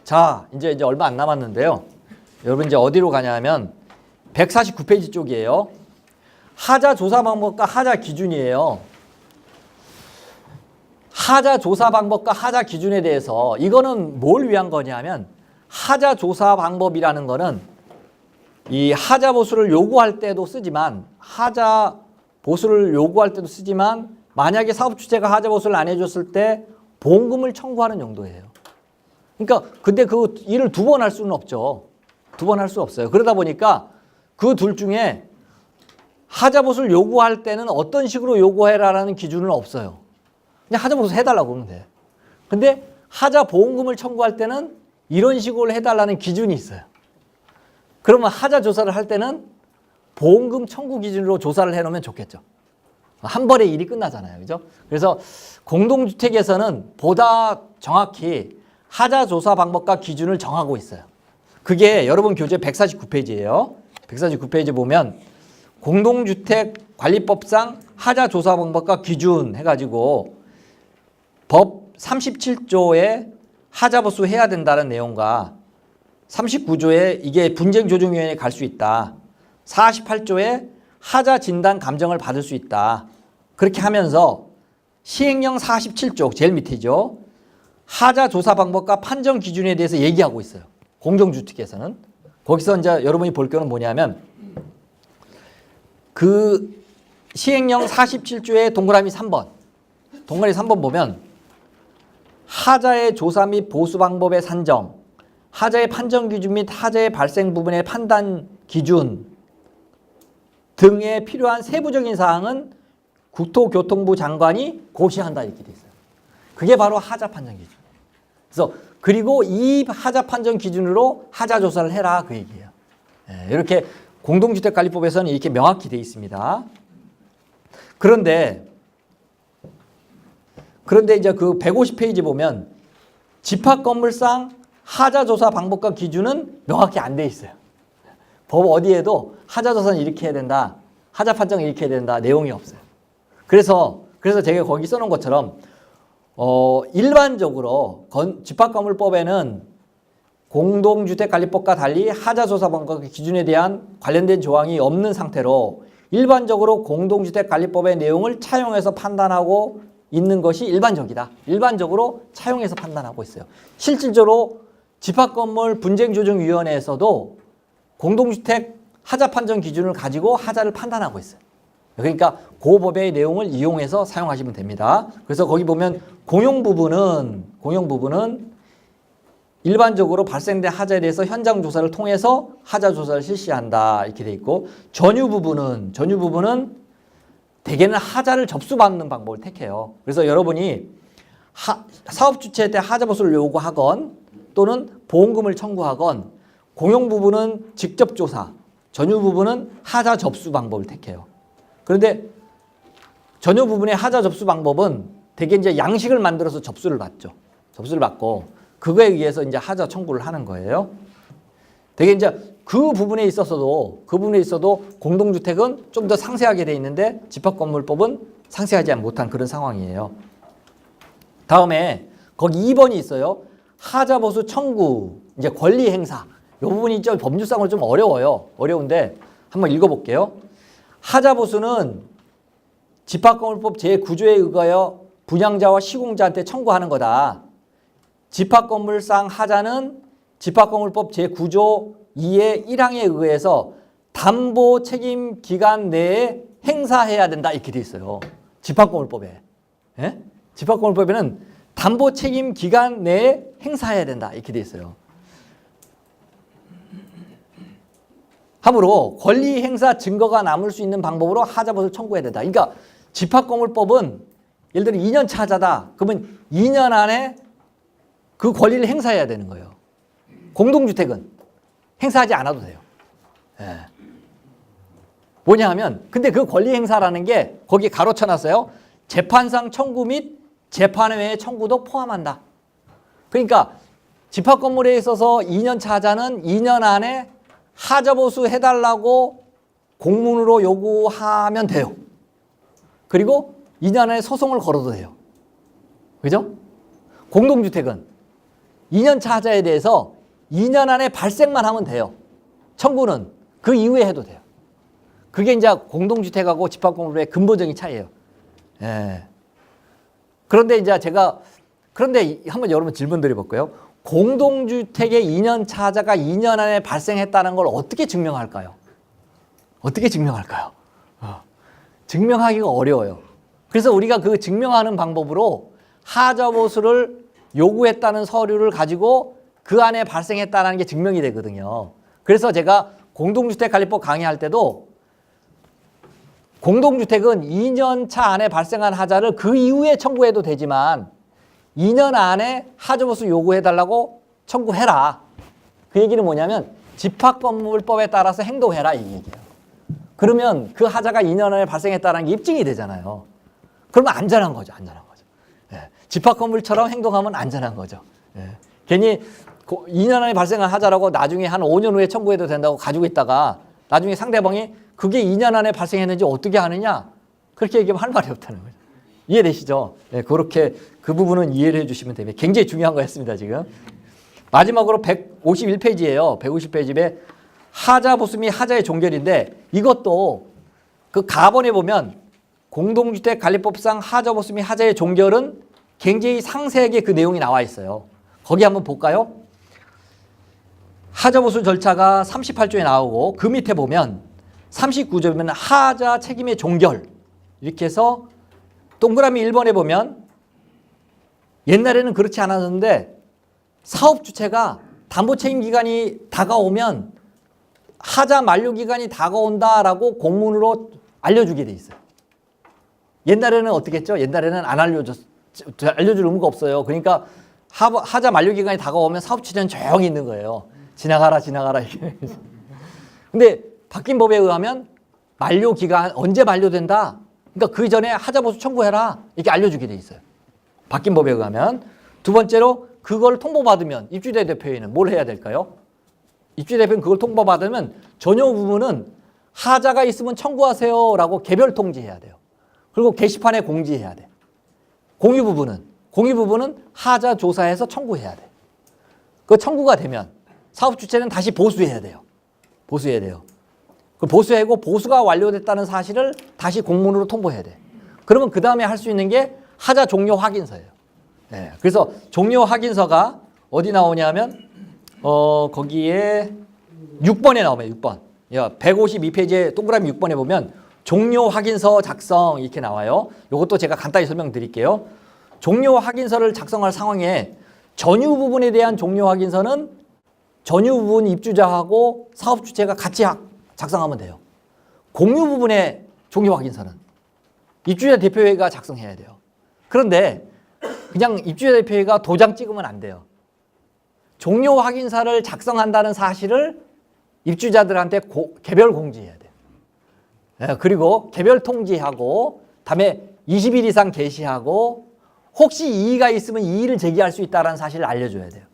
자, 이제 얼마 안 남았는데요. 여러분 이제 어디로 가냐면 149페이지 쪽이에요. 하자 조사 방법과 하자 기준이에요. 하자 조사 방법과 하자 기준에 대해서 이거는 뭘 위한 거냐면 하자 조사 방법이라는 거는 이 하자 보수를 요구할 때도 쓰지만 하자 보수를 요구할 때도 쓰지만 만약에 사업 주체가 하자 보수를 안 해줬을 때 보험금을 청구하는 용도예요. 그러니까 근데 그 일을 두 번 할 수는 없죠. 두 번 할 수 없어요. 그러다 보니까 그 둘 중에 하자 보수를 요구할 때는 어떤 식으로 요구해라라는 기준은 없어요. 그냥 하자 보수 해달라고 그러면 돼. 근데 하자 보험금을 청구할 때는 이런 식으로 해달라는 기준이 있어요. 그러면 하자 조사를 할 때는 보험금 청구 기준으로 조사를 해놓으면 좋겠죠. 한 번에 일이 끝나잖아요. 그죠? 그래서 공동주택에서는 보다 정확히 하자 조사 방법과 기준을 정하고 있어요. 그게 여러분 교재 149페이지예요. 149페이지 보면 공동주택관리법상 하자 조사 방법과 기준 해가지고 법 37조에 하자 보수 해야 된다는 내용과 39조에 이게 분쟁조정위원회에 갈 수 있다. 48조에 하자 진단 감정을 받을 수 있다. 그렇게 하면서 시행령 47조 제일 밑이죠. 하자 조사 방법과 판정 기준에 대해서 얘기하고 있어요. 공동주택에서는. 거기서 이제 여러분이 볼 거는 뭐냐면 그 시행령 47조의 동그라미 3번. 동그라미 3번 보면 하자의 조사 및 보수 방법의 산정, 하자의 판정 기준 및 하자의 발생 부분의 판단 기준 등에 필요한 세부적인 사항은 국토교통부 장관이 고시한다 이렇게 돼 있어요. 그게 바로 하자 판정 기준. 그래서 그리고 이 하자 판정 기준으로 하자 조사를 해라 그 얘기예요. 이렇게 공동주택관리법에서는 이렇게 명확히 돼 있습니다. 그런데 이제 그 150페이지 보면 집합건물상 하자조사 방법과 기준은 명확히 안 돼 있어요. 법 어디에도 하자조사는 이렇게 해야 된다. 하자 판정은 이렇게 해야 된다. 내용이 없어요. 그래서 제가 거기 써놓은 것처럼 일반적으로 집합건물법에는 공동주택관리법과 달리 하자조사 방법과 기준에 대한 관련된 조항이 없는 상태로 일반적으로 공동주택관리법의 내용을 차용해서 판단하고 있는 것이 일반적이다. 일반적으로 차용해서 판단하고 있어요. 실질적으로 집합건물 분쟁조정위원회에서도 공동주택 하자 판정 기준을 가지고 하자를 판단하고 있어요. 그러니까 그 법의 내용을 이용해서 사용하시면 됩니다. 그래서 거기 보면 공용 부분은 일반적으로 발생된 하자에 대해서 현장 조사를 통해서 하자 조사를 실시한다 이렇게 돼 있고 전유 부분은 대개는 하자를 접수받는 방법을 택해요. 그래서 여러분이 사업 주체한테 하자 보수를 요구하건 또는 보험금을 청구하건 공용 부분은 직접 조사, 전유 부분은 하자 접수 방법을 택해요. 그런데 전유 부분의 하자 접수 방법은 대개 이제 양식을 만들어서 접수를 받죠. 접수를 받고 그거에 의해서 이제 하자 청구를 하는 거예요. 대개 이제 그 부분에 있어도 공동주택은 좀 더 상세하게 돼 있는데 집합건물법은 상세하지 못한 그런 상황이에요. 다음에 거기 2번이 있어요. 하자보수 청구, 이제 권리 행사. 이 부분이 좀 법률상으로 좀 어려워요. 어려운데 한번 읽어볼게요. 하자보수는 집합건물법 제9조에 의하여 분양자와 시공자한테 청구하는 거다. 집합건물상 하자는 집합건물법 제9조 2의 1항에 의해서 담보 책임 기간 내에 행사해야 된다 이렇게 돼 있어요. 집합건물법에. 예? 집합건물법에는 담보 책임 기간 내에 행사해야 된다 이렇게 돼 있어요. 함으로 권리 행사 증거가 남을 수 있는 방법으로 하자보수를 청구해야 된다. 그러니까 집합건물법은 예를 들어 2년 차 하자다. 그러면 2년 안에 그 권리를 행사해야 되는 거예요. 공동주택은 행사하지 않아도 돼요. 예. 뭐냐 하면 근데 그 권리 행사라는 게 거기 가로쳐놨어요. 재판상 청구 및 재판 외의 청구도 포함한다. 그러니까 집합건물에 있어서 2년 차 하자는 2년 안에 하자보수 해달라고 공문으로 요구하면 돼요. 그리고 2년 안에 소송을 걸어도 돼요. 그죠? 공동주택은 2년차 하자에 대해서 2년 안에 발생만 하면 돼요. 청구는 그 이후에 해도 돼요. 그게 이제 공동주택하고 집합건물의 근본적인 차이예요. 예. 그런데 이제 그런데 한번 여러분 질문 드려볼까요? 공동주택의 2년차 하자가 2년 안에 발생했다는 걸 어떻게 증명할까요? 어떻게 증명할까요? 증명하기가 어려워요. 그래서 우리가 그 증명하는 방법으로 하자 보수를 요구했다는 서류를 가지고 그 안에 발생했다는 게 증명이 되거든요. 그래서 제가 공동주택관리법 강의할 때도 공동주택은 2년 차 안에 발생한 하자를 그 이후에 청구해도 되지만 2년 안에 하자 보수 요구해달라고 청구해라. 그 얘기는 뭐냐면 집합건물법에 따라서 행동해라 이 얘기예요. 그러면 그 하자가 2년 안에 발생했다는 게 입증이 되잖아요. 그러면 안전한 거죠. 안전한 거죠. 예. 집합건물처럼 행동하면 안전한 거죠. 예. 괜히 2년 안에 발생한 하자라고 나중에 한 5년 후에 청구해도 된다고 가지고 있다가 나중에 상대방이 그게 2년 안에 발생했는지 어떻게 하느냐 그렇게 얘기하면 할 말이 없다는 거죠. 이해되시죠? 네, 그렇게 그 부분은 이해를 해주시면 됩니다. 굉장히 중요한 거였습니다. 지금 마지막으로 151페이지예요. 150페이지에 하자 보수 및 하자의 종결인데 이것도 그 가번에 보면 공동주택관리법상 하자 보수 및 하자의 종결은 굉장히 상세하게 그 내용이 나와 있어요. 거기 한번 볼까요? 하자 보수 절차가 38조에 나오고 그 밑에 보면 39조에 보면 하자 책임의 종결 이렇게 해서 동그라미 1번에 보면 옛날에는 그렇지 않았는데 사업 주체가 담보 책임 기간이 다가오면 하자 만료 기간이 다가온다라고 공문으로 알려주게 돼 있어요. 옛날에는 어떻게 했죠? 옛날에는 안 알려줄 의무가 없어요. 그러니까 하자 만료 기간이 다가오면 사업 주체는 조용히 있는 거예요. 지나가라 이렇게. 근데 바뀐 법에 의하면 만료 기간 언제 만료된다. 그러니까 그 전에 하자 보수 청구해라 이렇게 알려주게 돼 있어요. 바뀐 법에 의하면. 두 번째로 그걸 통보받으면 입주자 대표회의는 뭘 해야 될까요? 입주자 대표는 그걸 통보받으면 전혀 부분은 하자가 있으면 청구하세요라고 개별 통지해야 돼요. 그리고 게시판에 공지해야 돼. 공유 부분은 하자 조사해서 청구해야 돼. 그 청구가 되면 사업 주체는 다시 보수해야 돼요. 그 보수하고 보수가 완료됐다는 사실을 다시 공문으로 통보해야 돼. 그러면 그 다음에 할 수 있는 게 하자 종료 확인서예요. 네, 그래서 종료 확인서가 어디 나오냐면 거기에 6번에 나오면 6번. 152페이지에 동그라미 6번에 보면 종료 확인서 작성 이렇게 나와요. 이것도 제가 간단히 설명드릴게요. 종료 확인서를 작성할 상황에 전유 부분에 대한 종료 확인서는 전유 부분 입주자하고 사업 주체가 같이 작성하면 돼요. 공유 부분의 종료 확인서는 입주자 대표회의가 작성해야 돼요. 그런데 그냥 입주자 대표회의가 도장 찍으면 안 돼요. 종료 확인서를 작성한다는 사실을 입주자들한테 개별 공지해야 돼요. 네, 그리고 개별 통지하고 다음에 20일 이상 게시하고 혹시 이의가 있으면 이의를 제기할 수 있다는 사실을 알려줘야 돼요.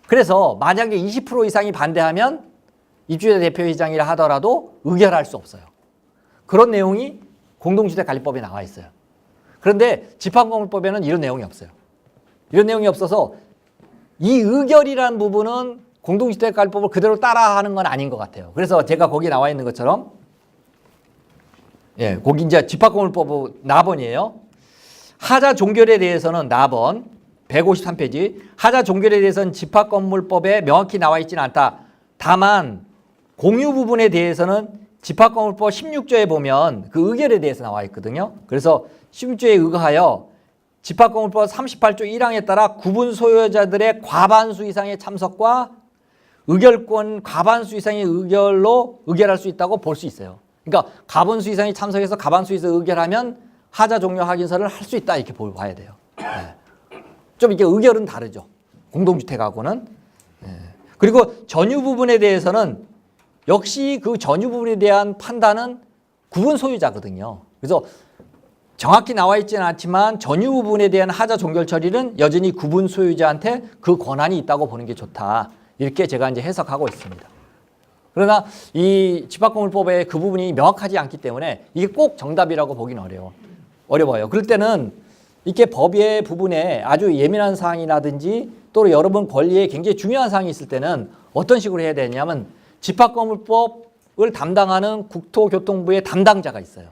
그래서 만약에 20% 이상이 반대하면 입주자 대표회장이라 하더라도 의결할 수 없어요. 그런 내용이 공동주택관리법에 나와 있어요. 그런데 집합건물법에는 이런 내용이 없어요. 이런 내용이 없어서 이 의결이라는 부분은 공동주택관리법을 그대로 따라하는 건 아닌 것 같아요. 그래서 제가 거기 나와 있는 것처럼 거기 이제 집합건물법 나번이에요. 하자 종결에 대해서는 나번 153페이지 하자 종결에 대해서는 집합건물법에 명확히 나와 있지는 않다. 다만 공유 부분에 대해서는 집합건물법 16조에 보면 그 의결에 대해서 나와 있거든요. 그래서 16조에 의거하여 집합건물법 38조 1항에 따라 구분 소유자들의 과반수 이상의 참석과 의결권 과반수 이상의 의결로 의결할 수 있다고 볼 수 있어요. 그러니까 과반수 이상이 참석해서 과반수 이상 의결하면 하자 종료 확인서를 할 수 있다 이렇게 봐야 돼요. 좀 이게 의결은 다르죠. 공동주택하고는. 그리고 전유 부분에 대해서는 역시 그 전유 부분에 대한 판단은 구분 소유자거든요. 그래서 정확히 나와 있지는 않지만 전유 부분에 대한 하자 종결 처리는 여전히 구분 소유자한테 그 권한이 있다고 보는 게 좋다. 이렇게 제가 이제 해석하고 있습니다. 그러나 이 집합건물법에 그 부분이 명확하지 않기 때문에 이게 꼭 정답이라고 보기는 어려워요. 그럴 때는 이렇게 법의 부분에 아주 예민한 사항이라든지 또는 여러분 권리에 굉장히 중요한 사항이 있을 때는 어떤 식으로 해야 되냐면 집합건물법을 담당하는 국토교통부의 담당자가 있어요.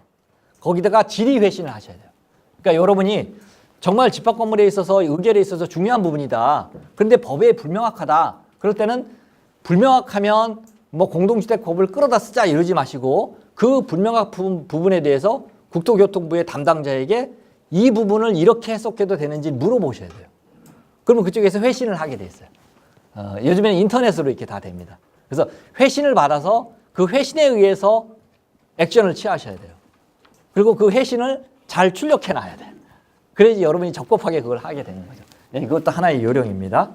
거기다가 질의회신을 하셔야 돼요. 그러니까 여러분이 정말 집합건물에 있어서 의결에 있어서 중요한 부분이다. 그런데 법에 불명확하다. 그럴 때는 불명확하면 뭐 공동주택법을 끌어다 쓰자 이러지 마시고 그 불명확 부분에 대해서 국토교통부의 담당자에게 이 부분을 이렇게 해석해도 되는지 물어보셔야 돼요. 그러면 그쪽에서 회신을 하게 돼 있어요. 요즘에는 인터넷으로 이렇게 다 됩니다. 그래서 회신을 받아서 그 회신에 의해서 액션을 취하셔야 돼요. 그리고 그 회신을 잘 출력해 놔야 돼요. 그래야지 여러분이 적법하게 그걸 하게 되는 거죠. 네, 이것도 하나의 요령입니다.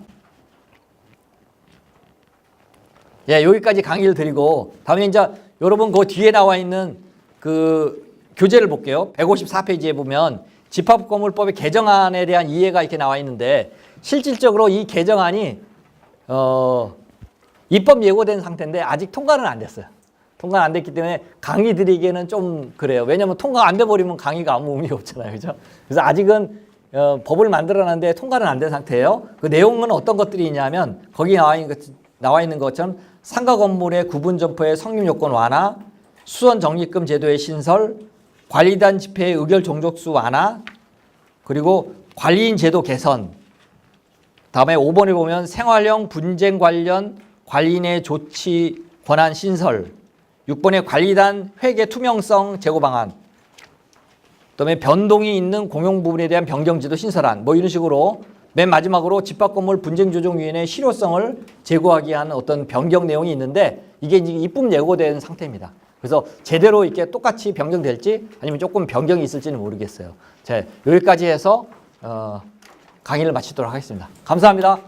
예, 여기까지 강의를 드리고 다음에 이제 여러분 그 뒤에 나와 있는 그 교재를 볼게요. 154페이지에 보면 집합건물법의 개정안에 대한 이해가 이렇게 나와 있는데 실질적으로 이 개정안이 입법 예고된 상태인데 아직 통과는 안 됐어요. 통과는 안 됐기 때문에 강의 드리기에는 좀 그래요. 왜냐하면 통과 안 돼버리면 강의가 아무 의미가 없잖아요. 그죠? 그래서 아직은 법을 만들어놨는데 통과는 안 된 상태예요. 그 내용은 어떤 것들이 있냐면 거기 나와 있는 것처럼 상가 건물의 구분 점포의 성립 요건 완화, 수선 적립금 제도의 신설, 관리단 집회의 의결 종족수 완화, 그리고 관리인 제도 개선. 다음에 5번에 보면 생활형 분쟁 관련 관리인의 조치 권한 신설. 6번에 관리단 회계 투명성 제고 방안. 그다음에 변동이 있는 공용 부분에 대한 변경지도 신설안. 뭐 이런 식으로 맨 마지막으로 집합건물 분쟁조정위원회의 실효성을 제고하기 위한 어떤 변경 내용이 있는데 이게 이제 입법 예고된 상태입니다. 그래서 제대로 이렇게 똑같이 변경될지 아니면 조금 변경이 있을지는 모르겠어요. 자, 여기까지 해서 강의를 마치도록 하겠습니다. 감사합니다.